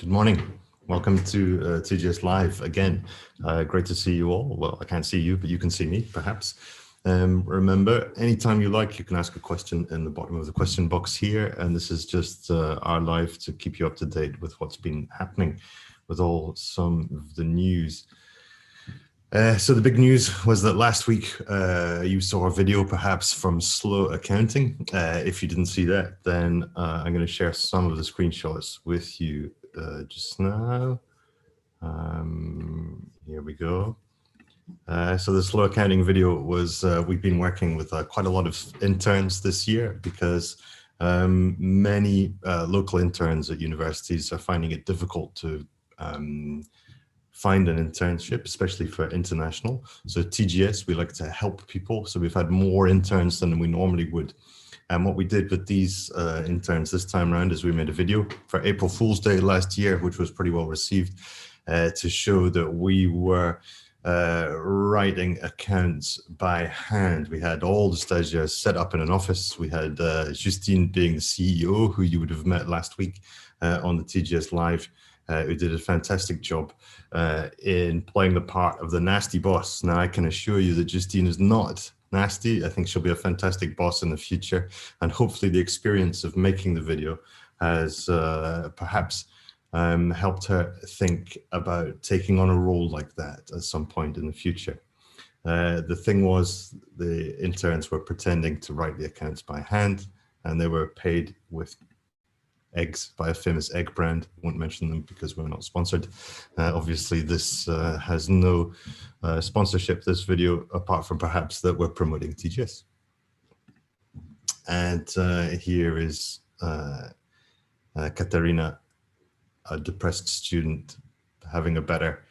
Good morning. Welcome to TGS Live again. Great to see you all. Well, I can't see you, but you can see me, perhaps. Remember, anytime you like, you can ask a question in the bottom of the question box here. And this is just our live to keep you up to date with what's been happening with some of the news. So the big news was that last week you saw a video perhaps from Slow Accounting. If you didn't see that, then I'm going to share some of the screenshots with you just now. Here we go. So the Slow Accounting video was, we've been working with quite a lot of interns this year because many local interns at universities are finding it difficult to find an internship, especially for international. So TGS, we like to help people. So we've had more interns than we normally would. And what we did with these interns this time around is we made a video for April Fool's Day last year, which was pretty well received, to show that we were writing accounts by hand. We had all the stagiaires set up in an office. We had Justine being the CEO, who you would have met last week on the TGS Live, who did a fantastic job in playing the part of the nasty boss. Now, I can assure you that Justine is not nasty. I think she'll be a fantastic boss in the future. And hopefully the experience of making the video has perhaps helped her think about taking on a role like that at some point in the future. The thing was, the interns were pretending to write the accounts by hand, and they were paid with eggs by a famous egg brand. Won't mention them because we're not sponsored. Obviously, this has no sponsorship, this video, apart from perhaps that we're promoting TGS. And here is Katarina, a depressed student, having a better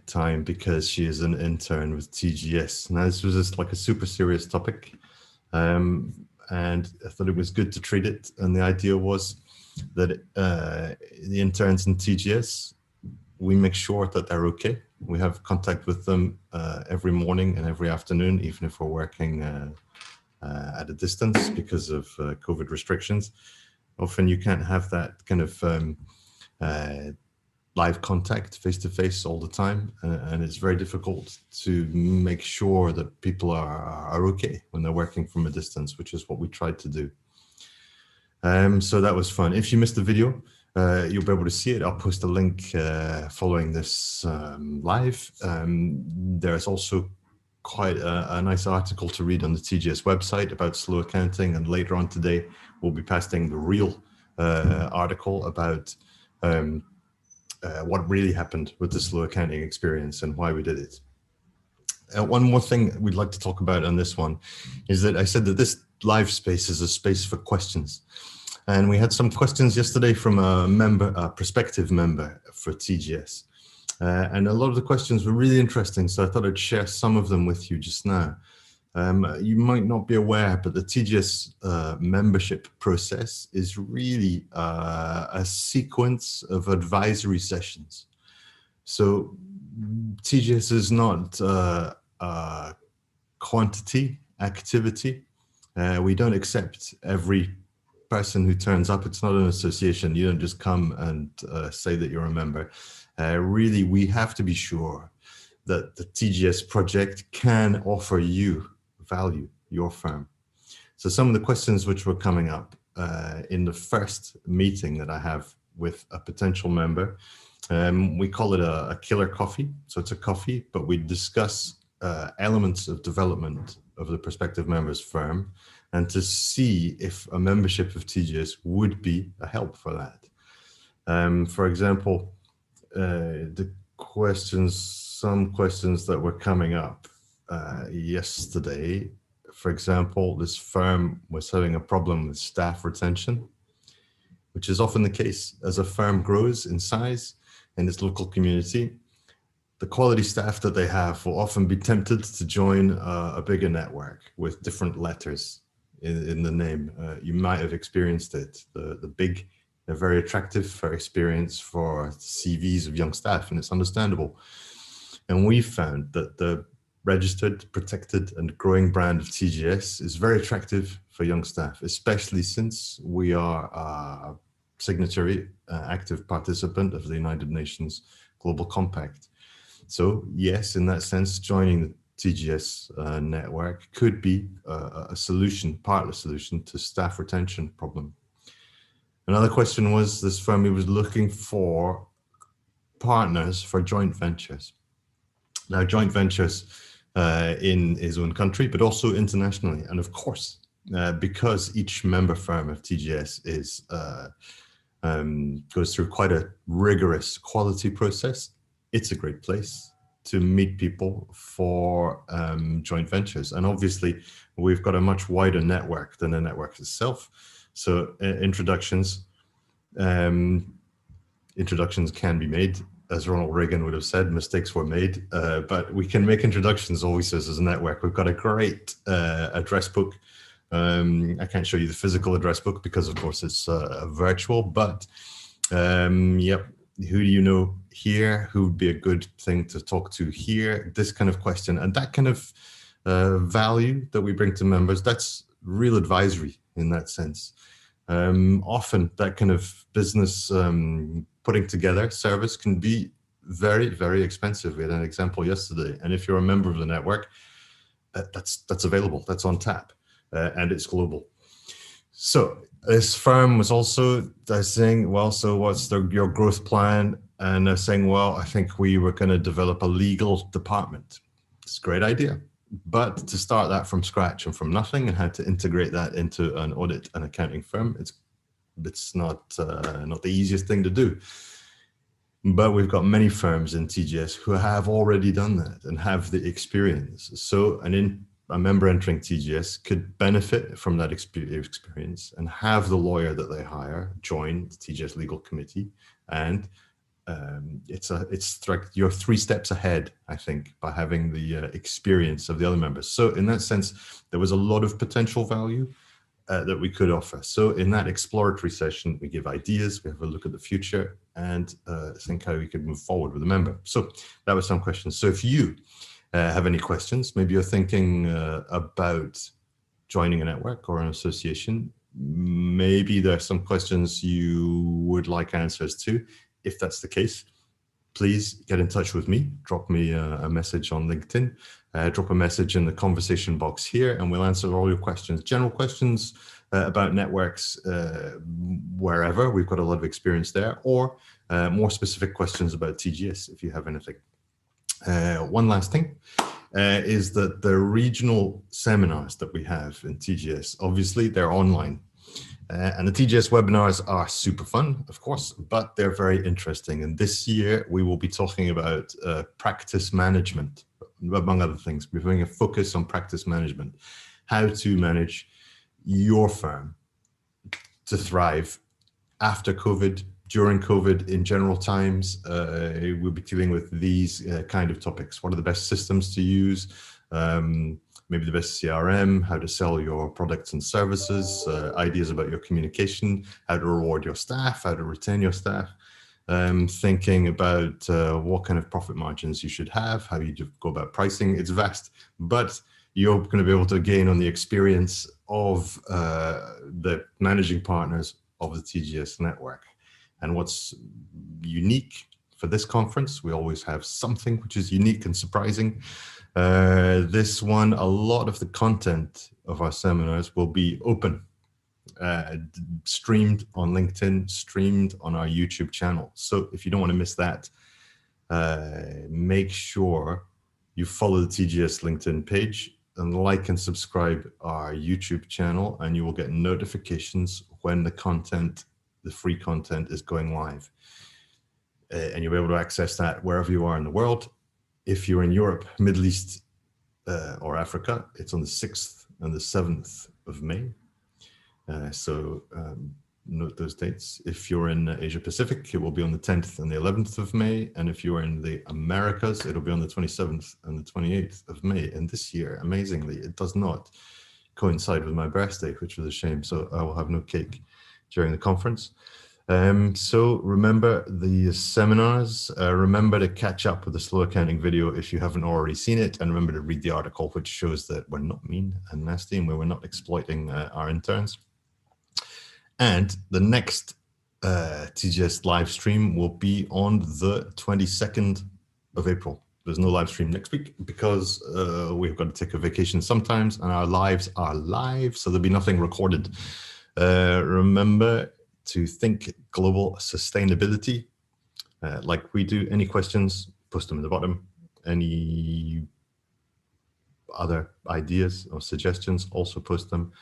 time because she is an intern with TGS. Now, this was just like a super serious topic, and I thought it was good to treat it. And the idea was that the interns in TGS, we make sure that they're okay. We have contact with them every morning and every afternoon, even if we're working at a distance because of COVID restrictions. Often you can't have that kind of live contact face-to-face all the time, and it's very difficult to make sure that people are okay when they're working from a distance, which is what we tried to do. So that was fun. If you missed the video, you'll be able to see it. I'll post a link following this live. There's also quite a nice article to read on the TGS website about Slow Accounting, and later on today we'll be posting the real article about what really happened with the Slow Accounting experience and why we did it. One more thing we'd like to talk about on this one is that I said that this live space is a space for questions. And we had some questions yesterday from a prospective member for TGS. And a lot of the questions were really interesting, so I thought I'd share some of them with you just now. You might not be aware, but the TGS membership process is really a sequence of advisory sessions. So TGS is not a quantity activity. We don't accept every person who turns up. It's not an association. You don't just come and say that you're a member. Really, we have to be sure that the TGS project can offer you value, your firm. So some of the questions which were coming up in the first meeting that I have with a potential member, we call it a killer coffee. So it's a coffee, but we discuss elements of development of the prospective member's firm, and to see if a membership of TGS would be a help for that. For example, the questions, some questions that were coming up yesterday, for example, this firm was having a problem with staff retention, which is often the case. As a firm grows in size in its local community, the quality staff that they have will often be tempted to join a bigger network with different letters in the name. You might have experienced it. The big, they're very attractive for experience for CVs of young staff, and it's understandable. And we found that the registered, protected, and growing brand of TGS is very attractive for young staff, especially since we are signatory, active participant of the United Nations Global Compact. So yes, in that sense, joining the TGS network could be a solution, part of the solution to staff retention problem. Another question was, this firm was looking for partners for joint ventures. Now, joint ventures in his own country, but also internationally. And of course, because each member firm of TGS is goes through quite a rigorous quality process, it's a great place to meet people for joint ventures. And obviously, we've got a much wider network than the network itself. So introductions can be made. As Ronald Reagan would have said, mistakes were made, but we can make introductions always as a network. We've got a great address book. I can't show you the physical address book because, of course, it's virtual, but yep, who do you know here? Who would be a good thing to talk to here? This kind of question and that kind of value that we bring to members, that's real advisory in that sense. Often that kind of business putting together service can be very, very expensive. We had an example yesterday, and if you're a member of the network, that's available, that's on tap, and it's global. So this firm was also saying, well, so what's your growth plan? And they're saying, well, I think we were going to develop a legal department. It's a great idea. But to start that from scratch and from nothing and how to integrate that into an audit and accounting firm, it's not the easiest thing to do. But we've got many firms in TGS who have already done that and have the experience. So a member entering TGS could benefit from that experience and have the lawyer that they hire join the TGS legal committee. And it's like you're 3 steps ahead, I think, by having the experience of the other members. So in that sense, there was a lot of potential value that we could offer. So in that exploratory session, we give ideas, we have a look at the future and think how we could move forward with a member. So that was some questions. So if you have any questions, maybe you're thinking about joining a network or an association, maybe there are some questions you would like answers to. If that's the case, please get in touch with me. Drop me a message on LinkedIn. Drop a message in the conversation box here, and we'll answer all your questions. General questions about networks, wherever. We've got a lot of experience there, or more specific questions about TGS, if you have anything. One last thing is that the regional seminars that we have in TGS, obviously, they're online. And the TGS webinars are super fun, of course, but they're very interesting. And this year we will be talking about practice management, among other things. We're having a focus on practice management, how to manage your firm to thrive after COVID, during COVID, in general times. We'll be dealing with these kind of topics. What are the best systems to use? Maybe the best CRM, how to sell your products and services, ideas about your communication, how to reward your staff, how to retain your staff, thinking about what kind of profit margins you should have, how you go about pricing. It's vast, but you're going to be able to gain on the experience of the managing partners of the TGS network. And what's unique for this conference, we always have something which is unique and surprising. This one, a lot of the content of our seminars will be open, streamed on LinkedIn, streamed on our YouTube channel. So if you don't want to miss that, make sure you follow the TGS LinkedIn page and like and subscribe our YouTube channel, and you will get notifications when the content, the free content, is going live. And you'll be able to access that wherever you are in the world. If you're in Europe, Middle East, or Africa, it's on the 6th and the 7th of May. So note those dates. If you're in Asia Pacific, it will be on the 10th and the 11th of May. And if you're in the Americas, it'll be on the 27th and the 28th of May. And this year, amazingly, it does not coincide with my birthday, which was a shame. So I will have no cake during the conference. So remember the seminars, remember to catch up with the Slow Accounting video if you haven't already seen it, and remember to read the article, which shows that we're not mean and nasty and we're not exploiting our interns. And the next TGS live stream will be on the 22nd of April. There's no live stream next week because we've got to take a vacation sometimes and our lives are live, so there'll be nothing recorded. Remember to think global sustainability like we do. Any questions, post them in the bottom. Any other ideas or suggestions, also post them.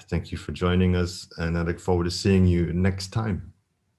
Thank you for joining us, and I look forward to seeing you next time.